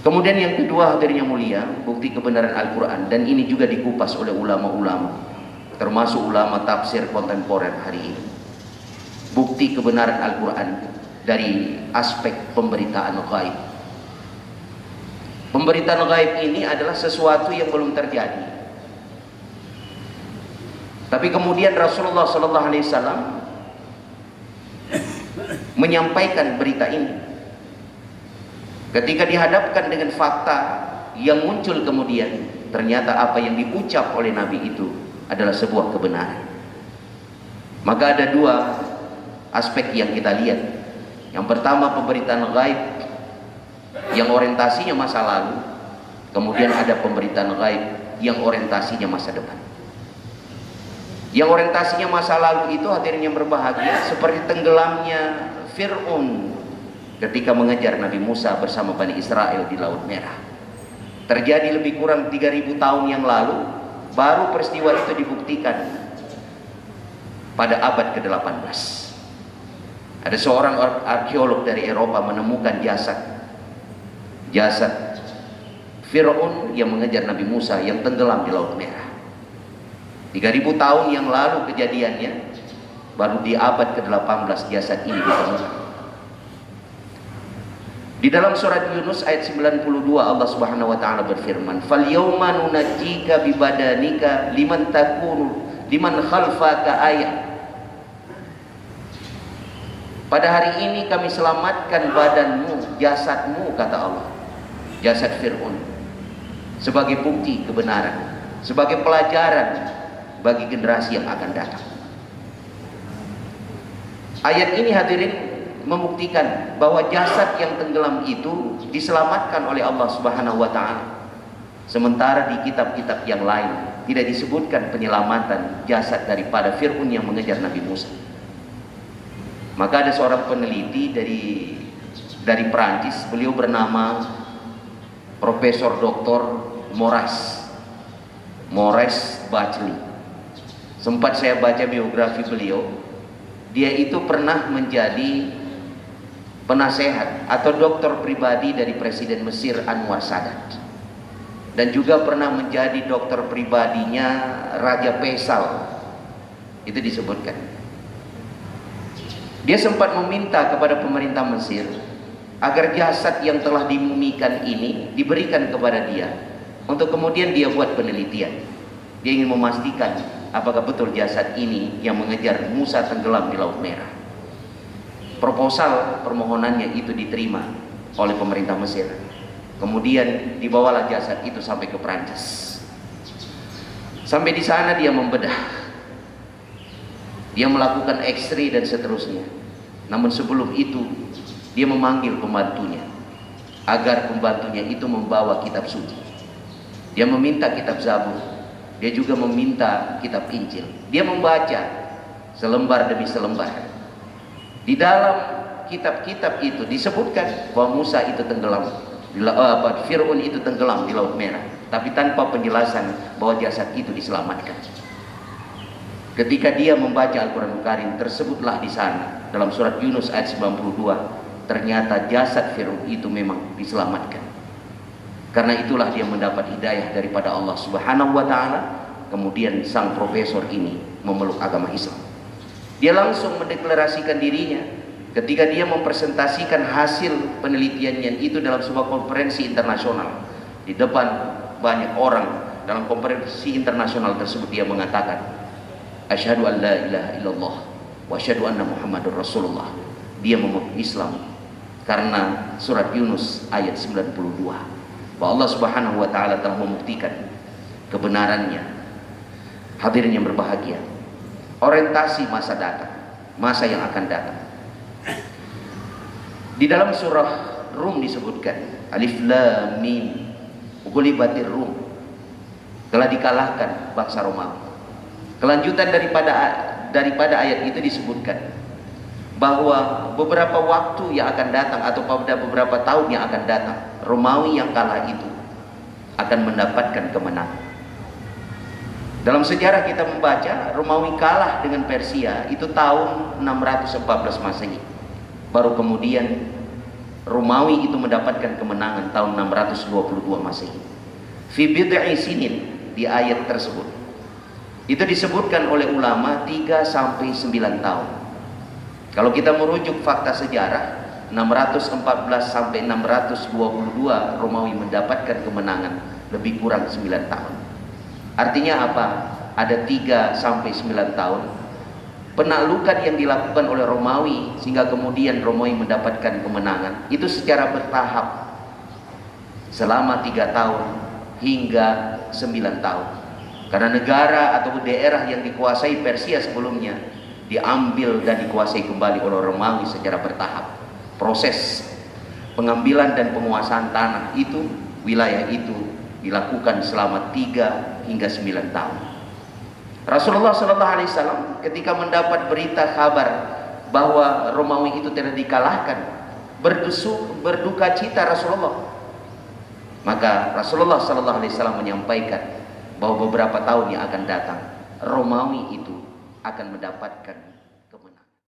Kemudian yang kedua, hadirin yang mulia, bukti kebenaran Al-Quran, dan ini juga dikupas oleh ulama-ulama, termasuk ulama tafsir kontemporer hari ini. Bukti kebenaran Al-Quran dari aspek pemberitaan gaib. Pemberitaan gaib ini adalah sesuatu yang belum terjadi, tapi kemudian Rasulullah SAW menyampaikan berita ini. Ketika dihadapkan dengan fakta yang muncul kemudian, ternyata apa yang diucap oleh Nabi itu adalah sebuah kebenaran. Maka ada dua aspek yang kita lihat. Yang pertama, pemberitaan gaib yang orientasinya masa lalu. Kemudian ada pemberitaan gaib yang orientasinya masa depan. Yang orientasinya masa lalu itu, hadirin yang berbahagia, seperti tenggelamnya Fir'aun ketika mengejar Nabi Musa bersama Bani Israel di Laut Merah. Terjadi lebih kurang 3000 tahun yang lalu, baru peristiwa itu dibuktikan pada abad ke-18. Ada seorang arkeolog dari Eropa menemukan jasad Fir'aun yang mengejar Nabi Musa yang tenggelam di Laut Merah. 3000 tahun yang lalu kejadiannya, baru di abad ke-18 jasad ini ditemukan. Di dalam surat Yunus ayat 92 Allah Subhanahu wa taala berfirman, "Fal yauma nunajjika bi badanika liman khalfaka ayat." Pada hari ini kami selamatkan badanmu, jasadmu, kata Allah, jasad Fir'aun, sebagai bukti kebenaran, sebagai pelajaran bagi generasi yang akan datang. Ayat ini, hadirin, membuktikan bahwa jasad yang tenggelam itu diselamatkan oleh Allah Subhanahu wa taala. Sementara di kitab-kitab yang lain tidak disebutkan penyelamatan jasad daripada Fir'aun yang mengejar Nabi Musa. Maka ada seorang peneliti dari Perancis, beliau bernama Profesor Dr. Maurice Bachelay. Sempat saya baca biografi beliau. Dia itu pernah menjadi penasehat atau dokter pribadi dari Presiden Mesir Anwar Sadat, dan juga pernah menjadi dokter pribadinya Raja Faisal. Itu disebutkan. Dia sempat meminta kepada pemerintah Mesir agar jasad yang telah dimumikan ini diberikan kepada dia untuk kemudian dia buat penelitian. Dia ingin memastikan apakah betul jasad ini yang mengejar Musa tenggelam di Laut Merah. Proposal permohonannya itu diterima oleh pemerintah Mesir. Kemudian dibawalah jasad itu sampai ke Prancis. Sampai di sana dia membedah, dia melakukan X-ray dan seterusnya. Namun sebelum itu dia memanggil pembantunya agar pembantunya itu membawa kitab suci. Dia meminta kitab Zabur, dia juga meminta kitab Injil. Dia membaca selembar demi selembar. Di dalam kitab-kitab itu disebutkan bahwa Musa itu tenggelam, Fir'aun itu tenggelam di Laut Merah, tapi tanpa penjelasan bahwa jasad itu diselamatkan. Ketika dia membaca Al-Quran Karim, tersebutlah di sana dalam surat Yunus ayat 92, ternyata jasad Fir'aun itu memang diselamatkan. Karena itulah dia mendapat hidayah daripada Allah Subhanahu wa taala. Kemudian sang profesor ini memeluk agama Islam. Dia langsung mendeklarasikan dirinya ketika dia mempresentasikan hasil penelitiannya itu dalam sebuah konferensi internasional. Di depan banyak orang dalam konferensi internasional tersebut dia mengatakan, "Asyhadu an la ilaha illallah wa asyhadu anna Muhammadur Rasulullah." Dia memeluk Islam karena surat Yunus ayat 92 bahwa Allah Subhanahu wa taala telah membuktikan kebenarannya. Hadirin yang berbahagia, orientasi masa datang, masa yang akan datang. Di dalam surah Rum disebutkan, Alif Lam Mim, ghulibatir Rum, telah dikalahkan bangsa Romawi. Kelanjutan daripada ayat itu disebutkan bahwa beberapa waktu yang akan datang atau pada beberapa tahun yang akan datang, Romawi yang kalah itu akan mendapatkan kemenangan. Dalam sejarah kita membaca Romawi kalah dengan Persia itu tahun 614 Masehi. Baru kemudian Romawi itu mendapatkan kemenangan tahun 622 Masehi. Fi bid'i sinin, di ayat tersebut itu disebutkan oleh ulama 3 sampai 9 tahun. Kalau kita merujuk fakta sejarah, 614 sampai 622 Romawi mendapatkan kemenangan, lebih kurang 9 tahun. Artinya apa? Ada 3 sampai 9 tahun penaklukan yang dilakukan oleh Romawi sehingga kemudian Romawi mendapatkan kemenangan. Itu secara bertahap selama 3 tahun hingga 9 tahun. Karena negara atau daerah yang dikuasai Persia sebelumnya diambil dan dikuasai kembali oleh Romawi secara bertahap. Proses pengambilan dan penguasaan tanah itu, wilayah itu dilakukan selama 3 hingga 9 tahun. Rasulullah SAW ketika mendapat berita kabar bahwa Romawi itu telah dikalahkan, berduka cita Rasulullah. Maka Rasulullah SAW menyampaikan bahwa beberapa tahun yang akan datang Romawi itu akan mendapatkan